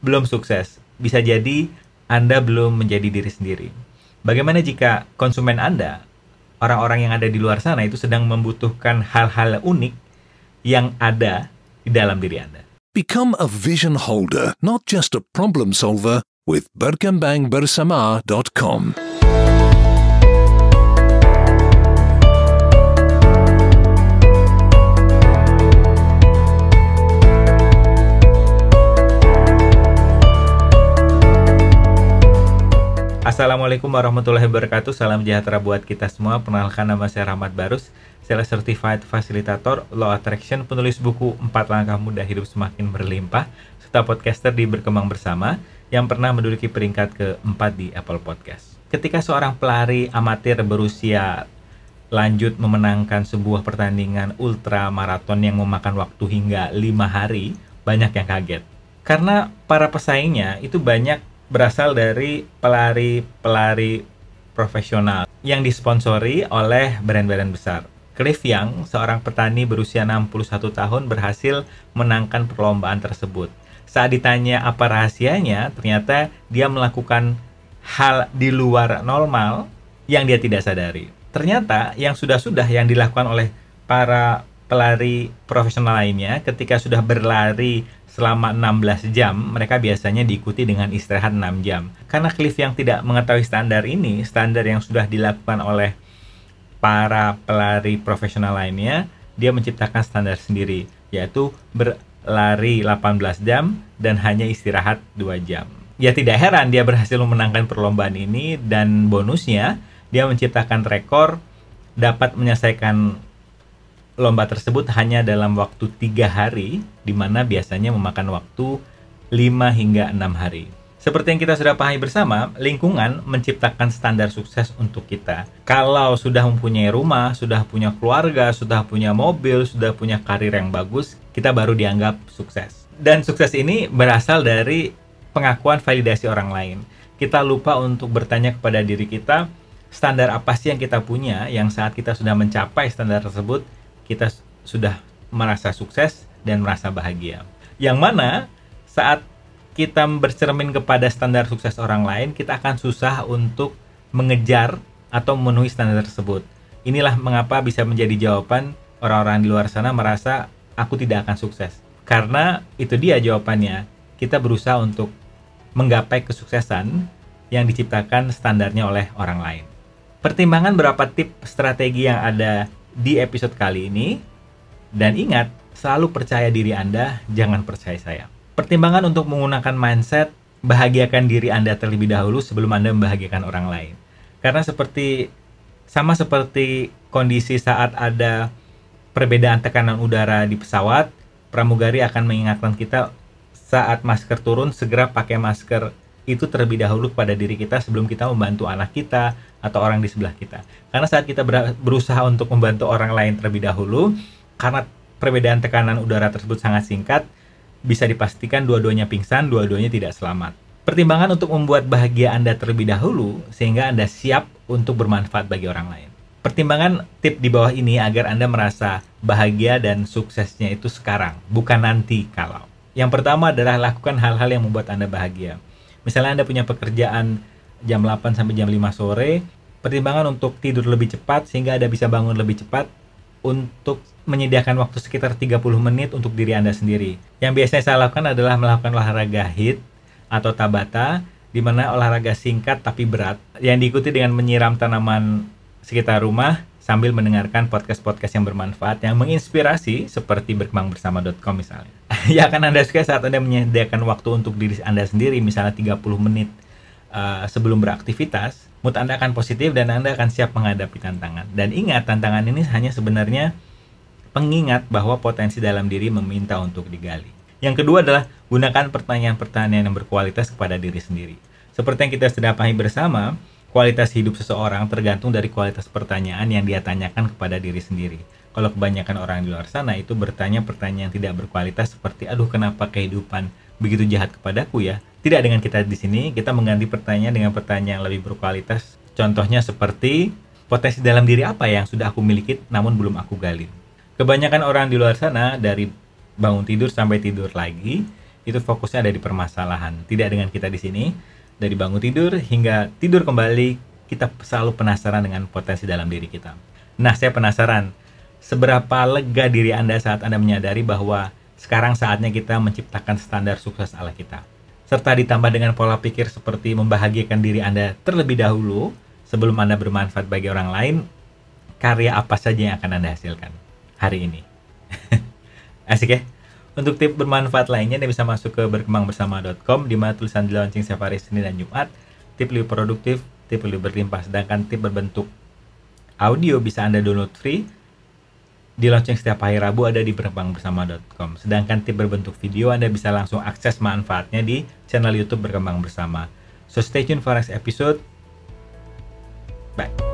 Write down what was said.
belum sukses. Bisa jadi Anda belum menjadi diri sendiri. Bagaimana jika konsumen Anda, orang-orang yang ada di luar sana itu sedang membutuhkan hal-hal unik yang ada di dalam diri Anda? Become a vision holder, not just a problem solver, with berkembangbersama.com. Assalamualaikum warahmatullahi wabarakatuh. Salam sejahtera buat kita semua. Perkenalkan, nama saya Rahmat Barus. Saya Certified Facilitator, Law Attraction, penulis buku 4 Langkah Mudah Hidup Semakin Berlimpah, serta podcaster di Berkembang Bersama yang pernah menduduki peringkat ke-4 di Apple Podcast. Ketika seorang pelari amatir berusia lanjut memenangkan sebuah pertandingan ultra maraton yang memakan waktu hingga 5 hari, banyak yang kaget. Karena para pesaingnya itu banyak berasal dari pelari-pelari profesional yang disponsori oleh brand-brand besar. Cliff Young, seorang petani berusia 61 tahun, berhasil menangkan perlombaan tersebut. Saat ditanya apa rahasianya, ternyata dia melakukan hal di luar normal yang dia tidak sadari. Ternyata yang sudah-sudah yang dilakukan oleh para pelari profesional lainnya ketika sudah berlari selama 16 jam, mereka biasanya diikuti dengan istirahat 6 jam. Karena Cliff yang tidak mengetahui standar ini, standar yang sudah dilakukan oleh para pelari profesional lainnya, dia menciptakan standar sendiri, yaitu berlari 18 jam dan hanya istirahat 2 jam. Ya tidak heran dia berhasil memenangkan perlombaan ini, dan bonusnya dia menciptakan rekor dapat menyelesaikan lomba tersebut hanya dalam waktu 3 hari, di mana biasanya memakan waktu 5 hingga 6 hari. Seperti yang kita sudah pahami bersama, lingkungan menciptakan standar sukses untuk kita. Kalau sudah mempunyai rumah, sudah punya keluarga, sudah punya mobil, sudah punya karir yang bagus, kita baru dianggap sukses. Dan sukses ini berasal dari pengakuan validasi orang lain. Kita lupa untuk bertanya kepada diri kita, standar apa sih yang kita punya, yang saat kita sudah mencapai standar tersebut, kita sudah merasa sukses dan merasa bahagia. Yang mana saat kita bercermin kepada standar sukses orang lain, kita akan susah untuk mengejar atau memenuhi standar tersebut. Inilah mengapa bisa menjadi jawaban orang-orang di luar sana merasa aku tidak akan sukses. Karena itu dia jawabannya. Kita berusaha untuk menggapai kesuksesan yang diciptakan standarnya oleh orang lain. Pertimbangan berapa tip strategi yang ada di episode kali ini, dan ingat, selalu percaya diri Anda, jangan percaya saya. Pertimbangan untuk menggunakan mindset bahagiakan diri Anda terlebih dahulu sebelum Anda membahagiakan orang lain. Karena sama seperti kondisi saat ada perbedaan tekanan udara di pesawat, pramugari akan mengingatkan kita saat masker turun, segera pakai masker itu terlebih dahulu pada diri kita sebelum kita membantu anak kita atau orang di sebelah kita. Karena saat kita berusaha untuk membantu orang lain terlebih dahulu, karena perbedaan tekanan udara tersebut sangat singkat, bisa dipastikan dua-duanya pingsan, dua-duanya tidak selamat. Pertimbangan untuk membuat bahagia Anda terlebih dahulu sehingga Anda siap untuk bermanfaat bagi orang lain. Pertimbangan tip di bawah ini agar Anda merasa bahagia dan suksesnya itu sekarang, bukan nanti kalau. Yang pertama adalah lakukan hal-hal yang membuat Anda bahagia. Misalnya Anda punya pekerjaan jam 8 sampai jam 5 sore, pertimbangan untuk tidur lebih cepat sehingga Anda bisa bangun lebih cepat, untuk menyediakan waktu sekitar 30 menit untuk diri Anda sendiri. Yang biasanya saya lakukan adalah melakukan olahraga HIIT atau Tabata, di mana olahraga singkat tapi berat, yang diikuti dengan menyiram tanaman sekitar rumah sambil mendengarkan podcast-podcast yang bermanfaat, yang menginspirasi seperti berkembangbersama.com misalnya. Ya akan Anda suka saat Anda menyediakan waktu untuk diri Anda sendiri, misalnya 30 menit sebelum beraktivitas, mood Anda akan positif dan Anda akan siap menghadapi tantangan. Dan ingat, tantangan ini hanya sebenarnya pengingat bahwa potensi dalam diri meminta untuk digali. Yang kedua adalah gunakan pertanyaan-pertanyaan yang berkualitas kepada diri sendiri. Seperti yang kita sudah pahami bersama, kualitas hidup seseorang tergantung dari kualitas pertanyaan yang dia tanyakan kepada diri sendiri. Kalau kebanyakan orang di luar sana itu bertanya pertanyaan yang tidak berkualitas seperti, aduh kenapa kehidupan begitu jahat kepadaku ya? Tidak, dengan kita di sini, kita mengganti pertanyaan dengan pertanyaan yang lebih berkualitas. Contohnya seperti, potensi dalam diri apa yang sudah aku miliki namun belum aku gali. Kebanyakan orang di luar sana, dari bangun tidur sampai tidur lagi, itu fokusnya ada di permasalahan, tidak dengan kita di sini. Dari bangun tidur hingga tidur kembali, kita selalu penasaran dengan potensi dalam diri kita. Nah, saya penasaran, seberapa lega diri Anda saat Anda menyadari bahwa sekarang saatnya kita menciptakan standar sukses ala kita. Serta ditambah dengan pola pikir seperti membahagiakan diri Anda terlebih dahulu sebelum Anda bermanfaat bagi orang lain, karya apa saja yang akan Anda hasilkan hari ini. Asik ya? Untuk tip bermanfaat lainnya, Anda bisa masuk ke berkembangbersama.com, di mana tulisan di launching setiap hari Senin dan Jumat. Tip lebih produktif, tip lebih berlimpah, sedangkan tip berbentuk audio bisa Anda download free. Di launching setiap hari Rabu ada di berkembangbersama.com. Sedangkan tip berbentuk video Anda bisa langsung akses manfaatnya di channel YouTube Berkembang Bersama. So stay tuned for next episode. Bye.